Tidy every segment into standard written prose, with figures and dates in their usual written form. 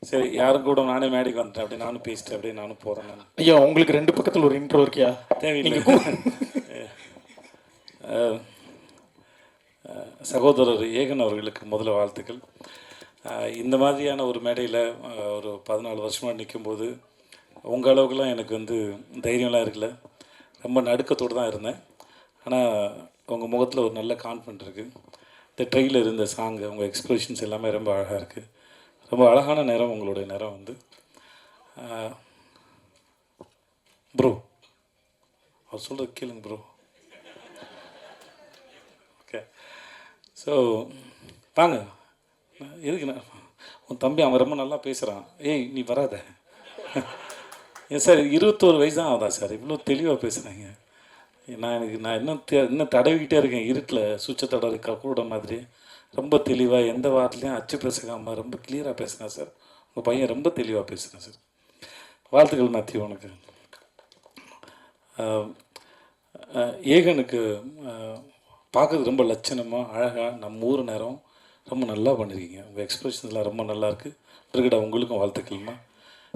சரி, யாரும் கூட நானே மேடைக்கு வந்துட்டேன், அப்படியே நானும் பேசிட்டேன், அப்படியே நானும் போகிறேன். நான் ஐயா உங்களுக்கு 2 பக்கத்தில் ஒரு இன்ட்ரோ இருக்கியா? தேவையில்லை. சகோதரர் ஏகன் அவர்களுக்கு முதல்ல வாழ்த்துக்கள். இந்த மாதிரியான ஒரு மேடையில் ஒரு 14 வருஷமாக நிற்கும்போது உங்கள் அளவுக்குலாம் எனக்கு வந்து தைரியம்லாம் இருக்குல்ல. ரொம்ப நடுக்கத்தோடு தான் இருந்தேன். ஆனால் உங்கள் முகத்தில் ஒரு நல்ல கான்ஃபிடென்ட் இருக்குது. இந்த ட்ரெயிலர் இருந்த சாங்கு, உங்கள் எக்ஸ்பிரஷன்ஸ் எல்லாமே ரொம்ப அழகாக இருக்குது. ரொம்ப அழகான நேரம் உங்களுடைய நேரம் வந்து. ப்ரோ, அவர் சொல்கிறது கேளுங்க ப்ரோ. ஓகே, ஸோ வாங்க. எதுக்குண்ணா உன் தம்பி அவன் ரொம்ப நல்லா பேசுகிறான். ஏய் நீ வராத. ஏன் சார் 21 வயசு தான் ஆகுதா சார்? இவ்வளோ தெளிவாக பேசுகிறாங்க. நான் இன்னும் தடவிக்கிட்டே இருக்கேன் இருட்டில் சுவிட்சை தடவை கூட மாதிரி. ரொம்ப தெளிவாக எந்த வார்த்தையும் அச்சு பேசுகாமல் ரொம்ப கிளியராக பேசுகிறேன் சார். உங்கள் பையன் ரொம்ப தெளிவாக பேசுகிறேன் சார். வாழ்த்துக்கள் மேத்யூ உனக்கு. ஏகனுக்கு பார்க்குறது ரொம்ப லட்சணமாக அழகாக நம்ம ஊர் நேரம் ரொம்ப நல்லா பண்ணியிருக்கீங்க. உங்கள் எக்ஸ்பிரஷன்ஸ்லாம் ரொம்ப நல்லாயிருக்கு. பிறகுடா உங்களுக்கும் வாழ்த்துக்கள்மா.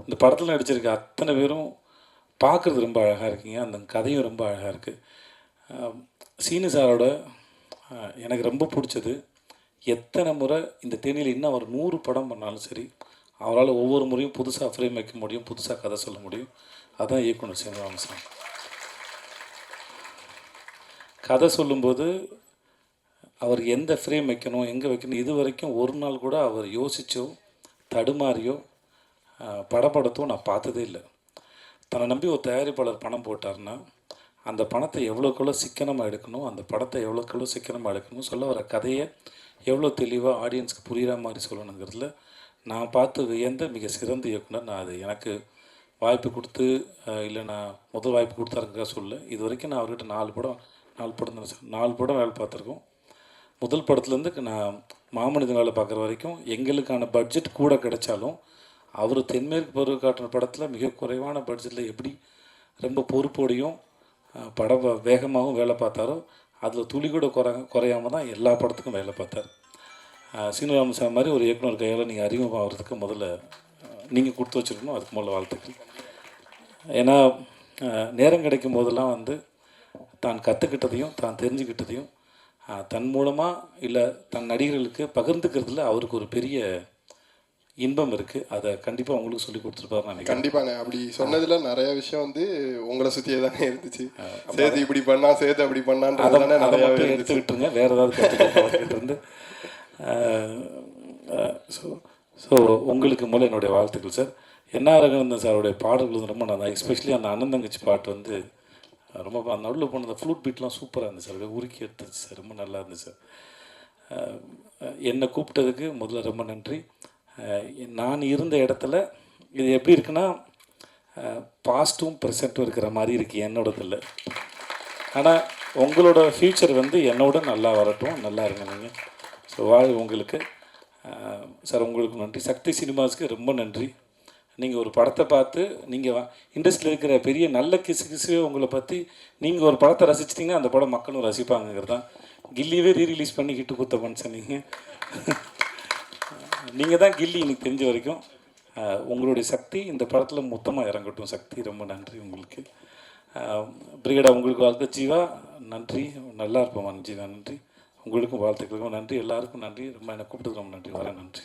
இந்த படத்தில் நடிச்சிருக்க அத்தனை பேரும் பார்க்குறது ரொம்ப அழகாக இருக்கீங்க. அந்த கதையும் ரொம்ப அழகாக இருக்குது. சீனு சாரோட எனக்கு ரொம்ப பிடிச்சது, எத்தனை முறை இந்த தேனியில் இன்னும் அவர் 100 படம் பண்ணாலும் சரி, அவரால் ஒவ்வொரு முறையும் புதுசாக ஃப்ரேம் வைக்க முடியும், புதுசாக கதை சொல்ல முடியும். அதுதான் இயக்குனர் சீனிவாசன். கதை சொல்லும்போது அவர் எந்த ஃப்ரேம் வைக்கணும், எங்கே வைக்கணும், இது வரைக்கும் ஒரு நாள் கூட அவர் யோசித்தோ தடுமாறியோ படப்படத்தோ நான் பார்த்ததே இல்லை. தன்னை நம்பி ஒரு தயாரிப்பாளர் பணம் போட்டார்னா அந்த பணத்தை எவ்வளோக்கெவ்வளோ சிக்கனமாக எடுக்கணும், அந்த படத்தை எவ்வளோக்கெவ்வளோ சிக்கனமாக எடுக்கணும், சொல்ல வர கதையை எவ்வளோ தெளிவாக ஆடியன்ஸ்க்கு புரிகிற மாதிரி சொல்லணுங்கிறதுல நான் பார்த்து வியந்த மிக சிறந்த இயக்குனர். நான் அது எனக்கு வாய்ப்பு கொடுத்து இல்லை நான் முதல் வாய்ப்பு கொடுத்தாருக்கா சொல்ல. இது வரைக்கும் நான் அவர்கிட்ட 4 படம் தான் சார், 4 படம் வேலை பார்த்துருக்கோம். முதல் படத்துலேருந்து நான் மாமனிதன் வேலை பார்க்குற வரைக்கும் எங்களுக்கான பட்ஜெட் கூட கிடைச்சாலும் அவர் தென்மேற்கு பருவ காட்டுற படத்தில் மிக குறைவான பட்ஜெட்டில் எப்படி ரொம்ப பொறுப்போடையும் படம் வேகமாகவும் வேலை பார்த்தாரோ அதில் துளி கூட குறையாமல் தான் எல்லா படத்துக்கும் வேலை பார்த்தார். சீனிவாசன் மாதிரி ஒரு இயக்குனர் கையால் நீங்கள் அறிமுகமாகிறதுக்கு முதல்ல நீங்கள் கொடுத்து வச்சுருக்கணும். அதுக்கு முதல்ல வாழ்த்துக்கள். ஏன்னா நேரம் கிடைக்கும் போதெல்லாம் வந்து தான் கற்றுக்கிட்டதையும் தான் தெரிஞ்சுக்கிட்டதையும் தன் மூலமாக இல்லை தன் நடிகர்களுக்கு பகிர்ந்துக்கிறதுல அவருக்கு ஒரு பெரிய இன்பம் இருக்குது. அதை கண்டிப்பாக உங்களுக்கு சொல்லி கொடுத்துருப்பாரு நான். கண்டிப்பாங்க. அப்படி சொன்னதில் நிறைய விஷயம் வந்து உங்களை சுற்றியே தானே இருந்துச்சு. சேது இப்படி பண்ணா, சேது அப்படி பண்ணான்றதானே நிறையா எடுத்துக்கிட்டுருங்க. வேறு ஏதாவது கற்றுக்கிட்டு இருந்து. ஸோ உங்களுக்கு மூலம் என்னுடைய வாழ்த்துக்கள் சார். என்ஆர் ரங்கநாதன் சாருடைய பாடல்கள் வந்து ரொம்ப நல்லா, எஸ்பெஷலி அந்த அண்ணன் தங்கச்சி பாட்டு வந்து ரொம்ப அந்த நடுவில் போன அந்த ஃப்ளூட் பீட்லாம் சூப்பராக இருந்துச்சு சார். அப்படியே உருக்கி எடுத்துச்சு சார். ரொம்ப நல்லா இருந்துச்சு சார். என்னை கூப்பிட்டதுக்கு முதல்ல ரொம்ப நன்றி. நான் இருந்த இடத்துல இது எப்படி இருக்குன்னா பாஸ்ட்டும் ப்ரெசண்ட்டும் இருக்கிற மாதிரி இருக்குது என்னோடதில்லை. ஆனால் உங்களோட ஃப்யூச்சர் வந்து என்னோட நல்லா வரட்டும், நல்லா இருங்க நீங்கள். ஸோ உங்களுக்கு சார் உங்களுக்கு நன்றி. சக்தி சினிமாஸுக்கு ரொம்ப நன்றி. நீங்கள் ஒரு படத்தை பார்த்து நீங்கள் இண்டஸ்ட்ரியில் இருக்கிற பெரிய நல்ல கிசுவே உங்களை பற்றி நீங்கள் ஒரு படத்தை ரசிச்சிட்டிங்கன்னா அந்த படம் மக்களும் ரசிப்பாங்கிறது தான். கில்லியவே ரீரிலீஸ் பண்ணி ஹிட்டு கொடுத்த மனுஷன் நீங்கள் தான் கில்லி எனக்கு தெரிஞ்ச வரைக்கும். உங்களுடைய சக்தி இந்த படத்தில் மொத்தமாக இறங்கட்டும். சக்தி ரொம்ப நன்றி உங்களுக்கு. பிரிகேடா உங்களுக்கு வாழ்த்து. ஜீவா நன்றி, நல்லா இருப்போம் ஜீவா நன்றி. உங்களுக்கும் வாழ்த்துக்களுக்கும் நன்றி, எல்லாருக்கும் நன்றி. ரொம்ப என்னை கூப்பிட்டது ரொம்ப நன்றி. வரேன், நன்றி.